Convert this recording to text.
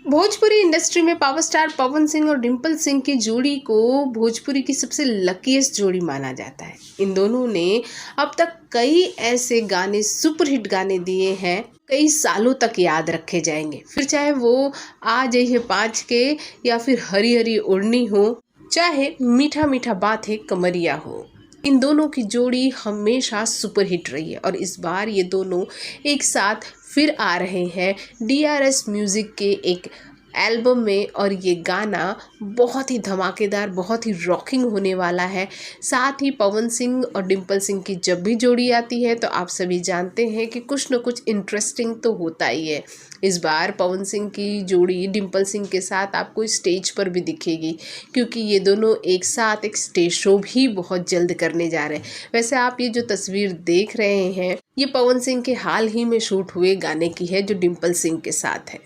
Bhojpuri industry में power star Pawan Singh और डिम्पल सिंह की जोड़ी को भोजपुरी की सबसे लकीएस्ट जोड़ी माना जाता है। इन दोनों ने अब तक कई ऐसे गाने, सुपरहिट गाने दिए हैं, कई सालों तक याद रखे जाएंगे। फिर चाहे वो आ जाइए 5 के या फिर हरी हरी ओढ़नी हो, चाहे मीठा मीठा बात है कमरिया हो, इन दोनों की जोड़ी हमेशा सुपरहिट रही है। और इस बार ये दोनों एक साथ फिर आ रहे हैं DRS म्यूज़िक के एक एल्बम में, और ये गाना बहुत ही धमाकेदार, बहुत ही रॉकिंग होने वाला है। साथ ही पवन सिंह और डिम्पल सिंह की जब भी जोड़ी आती है तो आप सभी जानते हैं कि कुछ न कुछ इंटरेस्टिंग तो होता ही है। इस बार पवन सिंह की जोड़ी डिम्पल सिंह के साथ आपको स्टेज पर भी दिखेगी, क्योंकि ये दोनों एक साथ एक स्टेज शो भी बहुत जल्द करने जा रहे हैं। वैसे आप ये जो तस्वीर देख रहे हैं, ये पवन सिंह के हाल ही में शूट हुए गाने की है जो डिम्पल सिंह के साथ है।